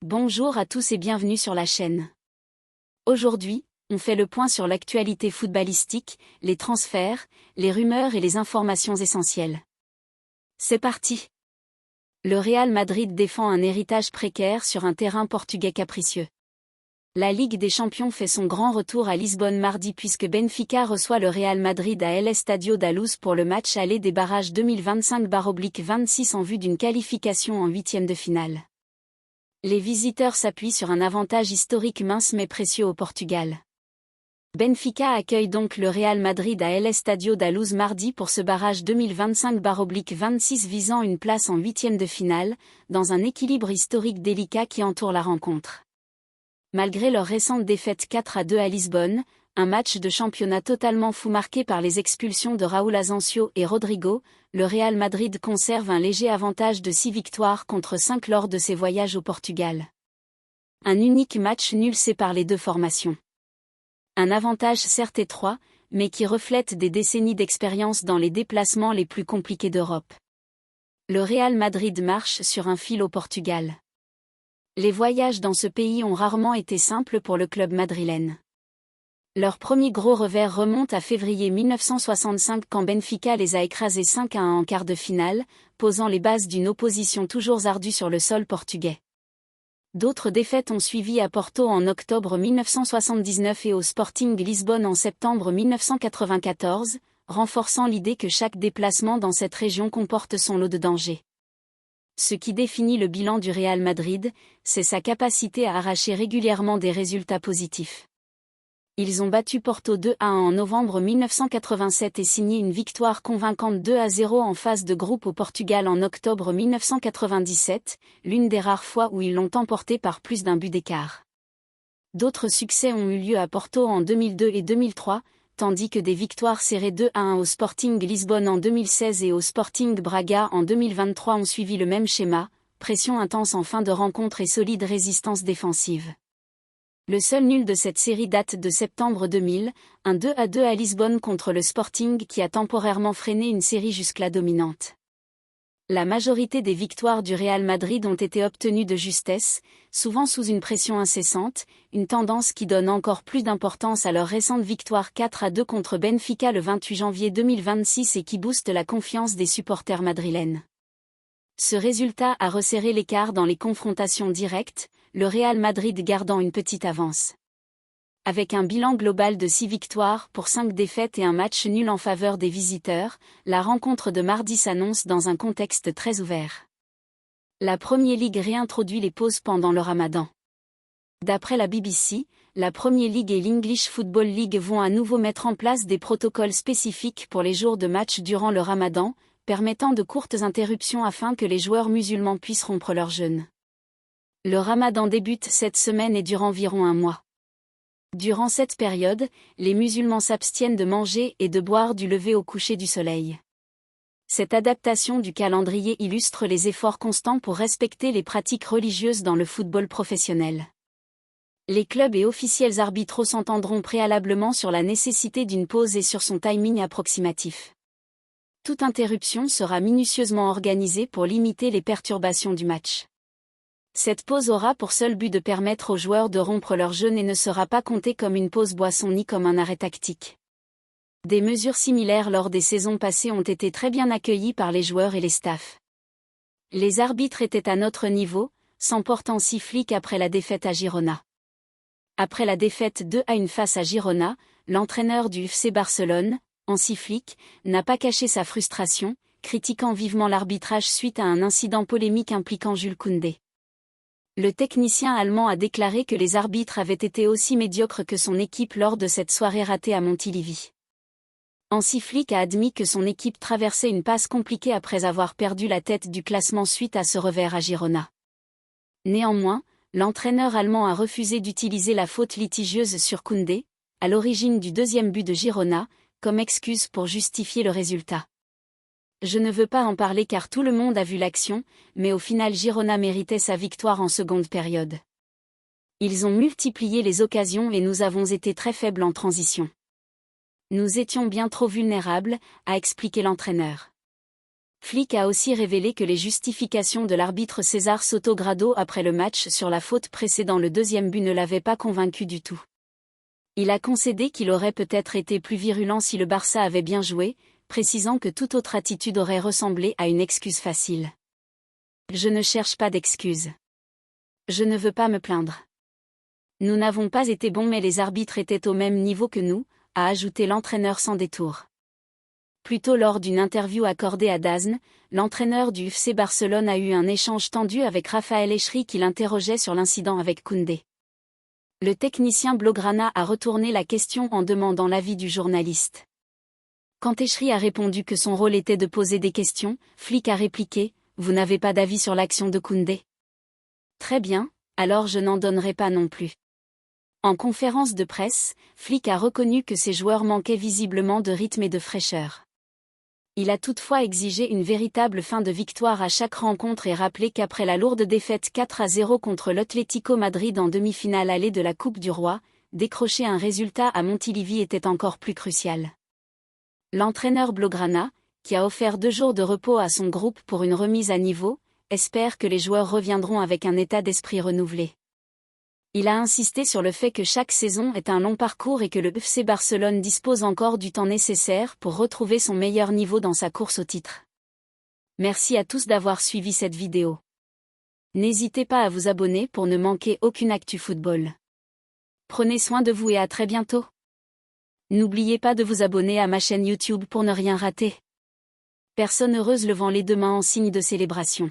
Bonjour à tous et bienvenue sur la chaîne. Aujourd'hui, on fait le point sur l'actualité footballistique, les transferts, les rumeurs et les informations essentielles. C'est parti! Le Real Madrid défend un héritage précaire sur un terrain portugais capricieux. La Ligue des Champions fait son grand retour à Lisbonne mardi puisque Benfica reçoit le Real Madrid à El Estadio da Luz pour le match aller des barrages 2025/26 en vue d'une qualification en huitième de finale. Les visiteurs s'appuient sur un avantage historique mince mais précieux au Portugal. Benfica accueille donc le Real Madrid à El Estadio da Luz mardi pour ce barrage 2025/26 visant une place en huitième de finale, dans un équilibre historique délicat qui entoure la rencontre. Malgré leur récente défaite 4-2 à Lisbonne, un match de championnat totalement fou marqué par les expulsions de Raúl Asensio et Rodrigo, le Real Madrid conserve un léger avantage de 6 victoires contre 5 lors de ses voyages au Portugal. Un unique match nul sépare les deux formations. Un avantage certes étroit, mais qui reflète des décennies d'expérience dans les déplacements les plus compliqués d'Europe. Le Real Madrid marche sur un fil au Portugal. Les voyages dans ce pays ont rarement été simples pour le club madrilène. Leur premier gros revers remonte à février 1965 quand Benfica les a écrasés 5-1 en quart de finale, posant les bases d'une opposition toujours ardue sur le sol portugais. D'autres défaites ont suivi à Porto en octobre 1979 et au Sporting Lisbonne en septembre 1994, renforçant l'idée que chaque déplacement dans cette région comporte son lot de dangers. Ce qui définit le bilan du Real Madrid, c'est sa capacité à arracher régulièrement des résultats positifs. Ils ont battu Porto 2-1 en novembre 1987 et signé une victoire convaincante 2-0 en phase de groupe au Portugal en octobre 1997, l'une des rares fois où ils l'ont emporté par plus d'un but d'écart. D'autres succès ont eu lieu à Porto en 2002 et 2003, tandis que des victoires serrées 2-1 au Sporting Lisbonne en 2016 et au Sporting Braga en 2023 ont suivi le même schéma, pression intense en fin de rencontre et solide résistance défensive. Le seul nul de cette série date de septembre 2000, un 2-2 à Lisbonne contre le Sporting qui a temporairement freiné une série jusque-là dominante. La majorité des victoires du Real Madrid ont été obtenues de justesse, souvent sous une pression incessante, une tendance qui donne encore plus d'importance à leur récente victoire 4-2 contre Benfica le 28 janvier 2026 et qui booste la confiance des supporters madrilènes. Ce résultat a resserré l'écart dans les confrontations directes, le Real Madrid gardant une petite avance. Avec un bilan global de 6 victoires pour 5 défaites et un match nul en faveur des visiteurs, la rencontre de mardi s'annonce dans un contexte très ouvert. La Premier League réintroduit les pauses pendant le Ramadan. D'après la BBC, la Premier League et l'English Football League vont à nouveau mettre en place des protocoles spécifiques pour les jours de match durant le Ramadan, permettant de courtes interruptions afin que les joueurs musulmans puissent rompre leur jeûne. Le Ramadan débute cette semaine et dure environ un mois. Durant cette période, les musulmans s'abstiennent de manger et de boire du lever au coucher du soleil. Cette adaptation du calendrier illustre les efforts constants pour respecter les pratiques religieuses dans le football professionnel. Les clubs et officiels arbitraux s'entendront préalablement sur la nécessité d'une pause et sur son timing approximatif. Toute interruption sera minutieusement organisée pour limiter les perturbations du match. Cette pause aura pour seul but de permettre aux joueurs de rompre leur jeûne et ne sera pas comptée comme une pause boisson ni comme un arrêt tactique. Des mesures similaires lors des saisons passées ont été très bien accueillies par les joueurs et les staffs. Les arbitres étaient à notre niveau, s'emportant 6 flics après la défaite à Girona. Après la défaite 2-1 face à Girona, l'entraîneur du FC Barcelone, Hansi Flick, n'a pas caché sa frustration, critiquant vivement l'arbitrage suite à un incident polémique impliquant Jules Koundé. Le technicien allemand a déclaré que les arbitres avaient été aussi médiocres que son équipe lors de cette soirée ratée à Montilivi. Hansi Flick a admis que son équipe traversait une passe compliquée après avoir perdu la tête du classement suite à ce revers à Girona. Néanmoins, l'entraîneur allemand a refusé d'utiliser la faute litigieuse sur Koundé, à l'origine du deuxième but de Girona, comme excuse pour justifier le résultat. Je ne veux pas en parler car tout le monde a vu l'action, mais au final Girona méritait sa victoire en seconde période. Ils ont multiplié les occasions et nous avons été très faibles en transition. Nous étions bien trop vulnérables, a expliqué l'entraîneur. Flick a aussi révélé que les justifications de l'arbitre César Soto-Grado après le match sur la faute précédant le deuxième but ne l'avaient pas convaincu du tout. Il a concédé qu'il aurait peut-être été plus virulent si le Barça avait bien joué, précisant que toute autre attitude aurait ressemblé à une excuse facile. Je ne cherche pas d'excuses. Je ne veux pas me plaindre. Nous n'avons pas été bons mais les arbitres étaient au même niveau que nous, a ajouté l'entraîneur sans détour. Plus tôt lors d'une interview accordée à DAZN, l'entraîneur du FC Barcelone a eu un échange tendu avec Raphaël Echery qui l'interrogeait sur l'incident avec Koundé. Le technicien Blaugrana a retourné la question en demandant l'avis du journaliste. Quand Echery a répondu que son rôle était de poser des questions, Flick a répliqué « Vous n'avez pas d'avis sur l'action de Koundé ? Très bien, alors je n'en donnerai pas non plus. » En conférence de presse, Flick a reconnu que ses joueurs manquaient visiblement de rythme et de fraîcheur. Il a toutefois exigé une véritable fin de victoire à chaque rencontre et rappelé qu'après la lourde défaite 4-0 contre l'Atlético Madrid en demi-finale allée de la Coupe du Roi, décrocher un résultat à Montilivi était encore plus crucial. L'entraîneur Blaugrana, qui a offert 2 jours de repos à son groupe pour une remise à niveau, espère que les joueurs reviendront avec un état d'esprit renouvelé. Il a insisté sur le fait que chaque saison est un long parcours et que le FC Barcelone dispose encore du temps nécessaire pour retrouver son meilleur niveau dans sa course au titre. Merci à tous d'avoir suivi cette vidéo. N'hésitez pas à vous abonner pour ne manquer aucune actu football. Prenez soin de vous et à très bientôt. N'oubliez pas de vous abonner à ma chaîne YouTube pour ne rien rater. Personne heureuse levant les 2 mains en signe de célébration.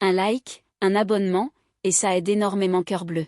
Un like, un abonnement, et ça aide énormément Cœur Bleu.